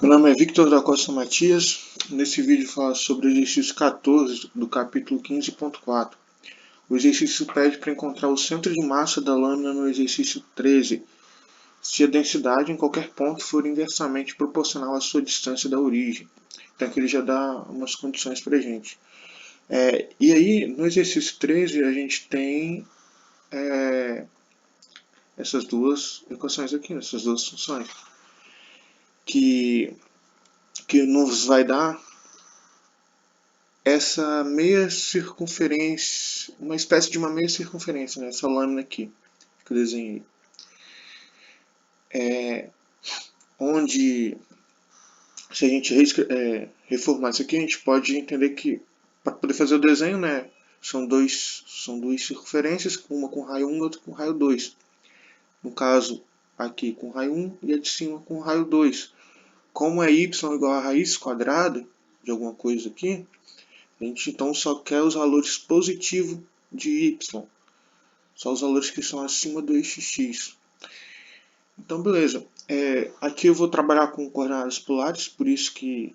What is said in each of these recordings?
Meu nome é Victor da Costa Matias. Nesse vídeo falo sobre o exercício 14 do capítulo 15.4. O exercício pede para encontrar o centro de massa da lâmina no exercício 13, se a densidade em qualquer ponto for inversamente proporcional à sua distância da origem. Então aqui ele já dá umas condições para a gente. E aí, no exercício 13, a gente tem essas duas equações aqui, essas duas funções, que nos vai dar essa meia circunferência, uma espécie de uma meia circunferência, né? Essa lâmina aqui que eu desenhei. Onde, se a gente reformar isso aqui, a gente pode entender que, para poder fazer o desenho, né, são duas circunferências, uma com raio 1 e outra com raio 2. No caso, aqui com raio 1 e a de cima com raio 2. Como é y igual a raiz quadrada de alguma coisa aqui, a gente então só quer os valores positivos de y. Só os valores que são acima do eixo x. Então, beleza. Aqui eu vou trabalhar com coordenadas polares, por isso que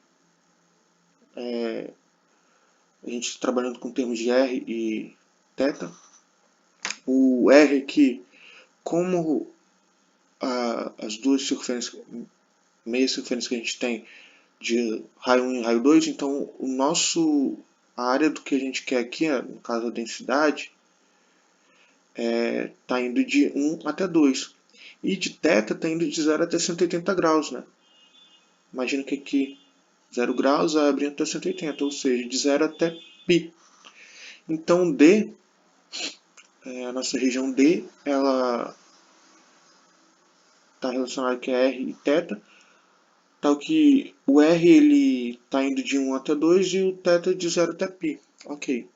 a gente está trabalhando com termos de r e θ. O r aqui, como as duas circunferências, meias circunferências que a gente tem de raio 1 e raio 2, então a área do que a gente quer aqui, no caso a densidade, está indo de 1 até 2. E de θ está indo de 0 até 180 graus, né? Imagina que aqui 0 graus vai abrindo até 180, ou seja, de 0 até π. Então D, a nossa região D, ela está relacionada com R e θ, tal que o R ele está indo de 1 até 2 e o θ de 0 até π. Ok.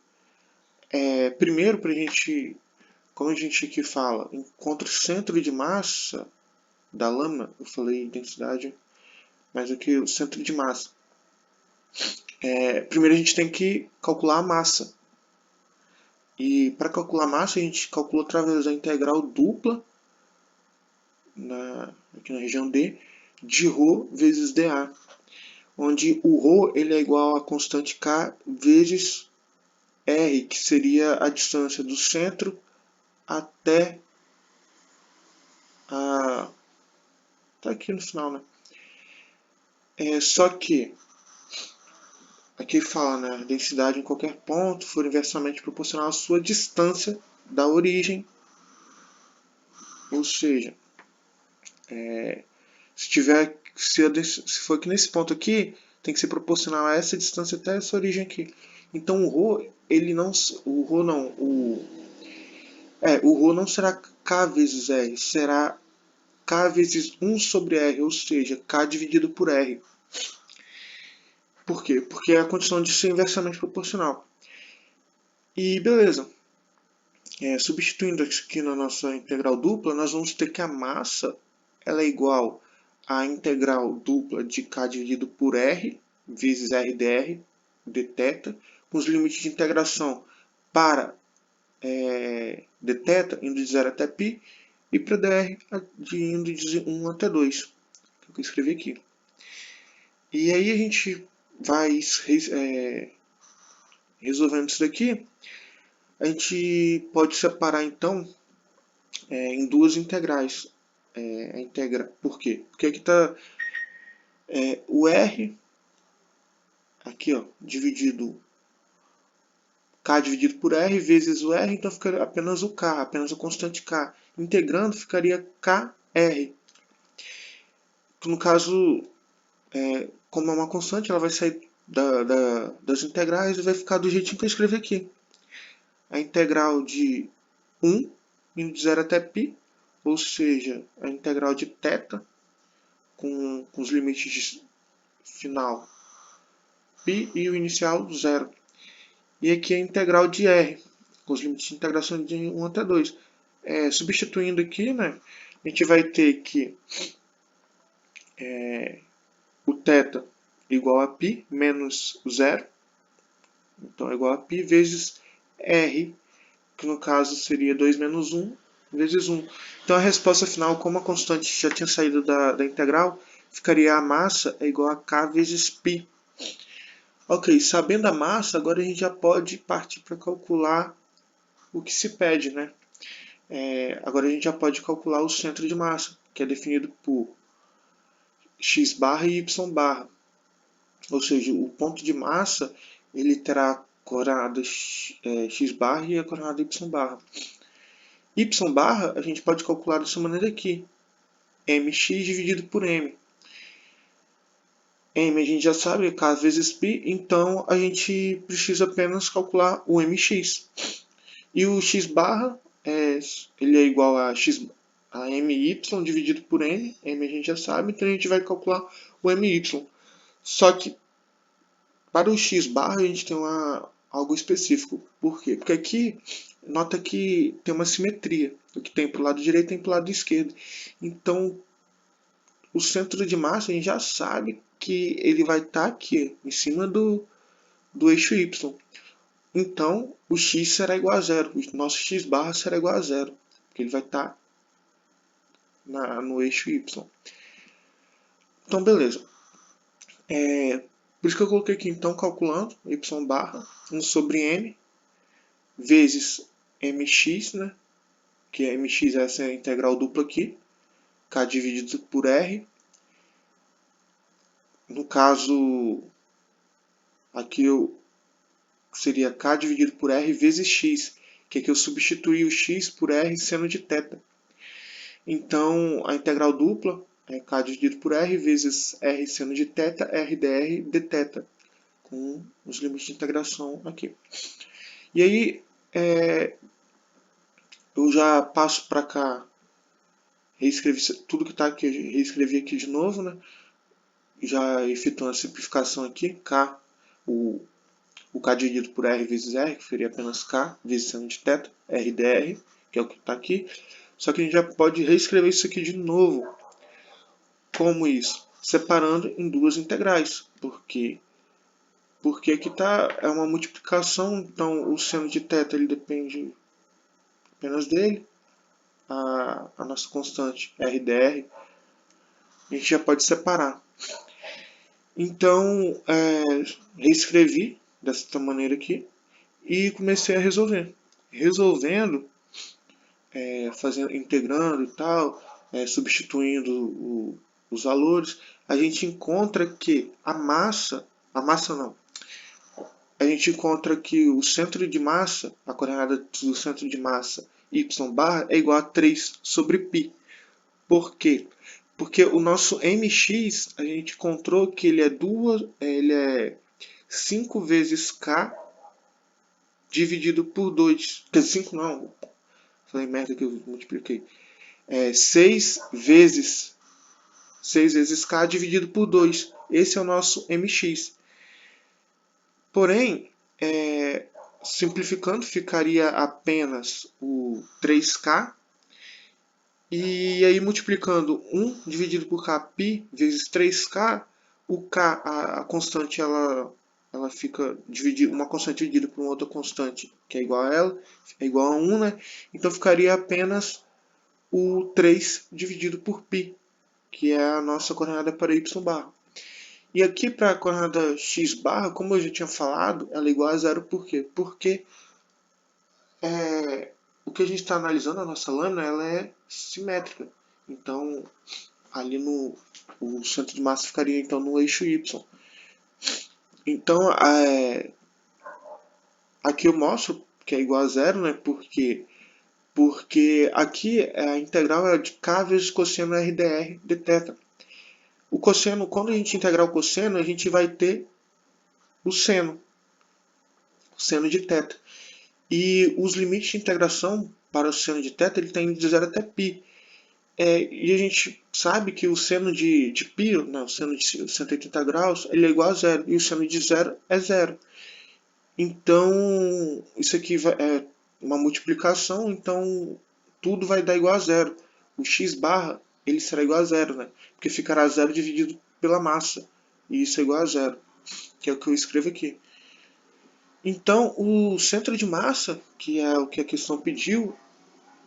Primeiro, para a gente, como a gente aqui fala, encontra o centro de massa da lâmina, eu falei densidade, mas aqui o centro de massa. Primeiro a gente tem que calcular a massa. E para calcular a massa a gente calcula através da integral dupla, aqui na região D, de ρ vezes dA. Onde o ρ ele é igual a constante K vezes R, que seria a distância do centro até tá aqui no final, né? Só que aqui fala, né, a densidade em qualquer ponto for inversamente proporcional à sua distância da origem. Ou seja, se for aqui nesse ponto aqui, tem que ser proporcional a essa distância até essa origem aqui. Então o ρ, o ρ não será K vezes R, será K vezes 1 sobre R, ou seja, K dividido por R. Por quê? Porque é a condição de ser inversamente proporcional. E beleza. Substituindo aqui na nossa integral dupla, nós vamos ter que a massa ela é igual à integral dupla de K dividido por R, vezes R dr, dθ, com os limites de integração para dθ indo de 0 até π, e para dr indo de 1 até 2, que eu escrevi aqui. E aí a gente vai resolvendo isso daqui. A gente pode separar então em duas integrais. Por quê? Porque aqui está o R, aqui ó, dividido, K dividido por R vezes o R, então ficaria apenas o K, apenas a constante K. Integrando ficaria KR. No caso, como é uma constante, ela vai sair das integrais e vai ficar do jeitinho que eu escrevi aqui. A integral de 1 indo de 0 até π, ou seja, a integral de θ com os limites de final π e o inicial 0. E aqui a integral de R, com os limites de integração de 1 até 2. Substituindo aqui, né, a gente vai ter que o θ igual a π menos o 0. Então é igual a π vezes R, que no caso seria 2 menos 1 vezes 1. Então a resposta final, como a constante já tinha saído da integral, ficaria a massa é igual a K vezes π. Ok, sabendo a massa, agora a gente já pode partir para calcular o que se pede, né? Agora a gente já pode calcular o centro de massa, que é definido por x barra e y barra. Ou seja, o ponto de massa ele terá a coordenada x barra e a coordenada y barra. Y barra a gente pode calcular dessa maneira aqui, mx dividido por m. M a gente já sabe, K vezes π, então a gente precisa apenas calcular o mx. E o x barra ele é igual a my dividido por m. M a gente já sabe, então a gente vai calcular o my. Só que para o x barra a gente tem algo específico. Por quê? Porque aqui, nota que tem uma simetria. O que tem para o lado direito tem para o lado esquerdo. Então, o centro de massa a gente já sabe que ele vai estar aqui, em cima do eixo y. Então, o x será igual a zero. O nosso x barra será igual a zero. Porque ele vai estar no eixo y. Então, beleza. Por isso que eu coloquei aqui, então, calculando y barra 1 sobre m vezes mx, né? Que é mx, essa é a integral dupla aqui. K dividido por r. No caso, aqui seria K dividido por r vezes x, que aqui eu substituí o x por r seno de θ. Então, a integral dupla é K dividido por r vezes r seno de θ, r dr dθ, com os limites de integração aqui. E aí, eu já passo para cá, reescrevi tudo que está aqui, reescrevi aqui de novo, né? Já efetuando a simplificação aqui, K, o K dividido por R vezes R, que seria apenas K vezes seno de θ, R dr, que é o que está aqui. Só que a gente já pode reescrever isso aqui de novo. Como isso? Separando em duas integrais. Por quê? Porque aqui é uma multiplicação, então o seno de θ ele depende apenas dele. A nossa constante R dr, a gente já pode separar. Então, reescrevi dessa maneira aqui e comecei a resolver. Resolvendo, integrando e tal, substituindo os valores, a gente encontra que a massa não, a gente encontra que o centro de massa, a coordenada do centro de massa y barra é igual a 3 sobre π. Por quê? Porque o nosso mx, a gente encontrou que ele é 5 vezes k dividido por 2. Quer dizer, 5 não, falei merda que eu multipliquei. 6 vezes k dividido por 2. Esse é o nosso mx. Porém, simplificando, ficaria apenas o 3k. E aí, multiplicando 1 dividido por k, π vezes 3k, o k, a constante, ela fica dividida, uma constante dividida por uma outra constante, que é igual a ela, é igual a 1, né? Então, ficaria apenas o 3 dividido por π, que é a nossa coordenada para y barra. E aqui para a coordenada x barra, como eu já tinha falado, ela é igual a zero. Por quê? Porque o que a gente está analisando, a nossa lâmina, ela é simétrica. Então, ali o centro de massa ficaria então no eixo y. Então, aqui eu mostro que é igual a zero, né? Porque aqui a integral é de k vezes cosseno r dr dθ. O cosseno, quando a gente integrar o cosseno, a gente vai ter o seno de θ. E os limites de integração para o seno de θ, ele está indo de 0 até π. E a gente sabe que o seno de π, né, o seno de 180 graus, ele é igual a zero. E o seno de zero é zero. Então, isso aqui é uma multiplicação, então tudo vai dar igual a zero. O x barra, ele será igual a zero, né? Porque ficará zero dividido pela massa. E isso é igual a zero, que é o que eu escrevo aqui. Então, o centro de massa, que é o que a questão pediu,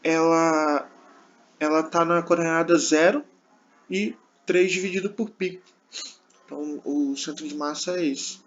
ela está na coordenada 0 e 3 dividido por π. Então, o centro de massa é esse.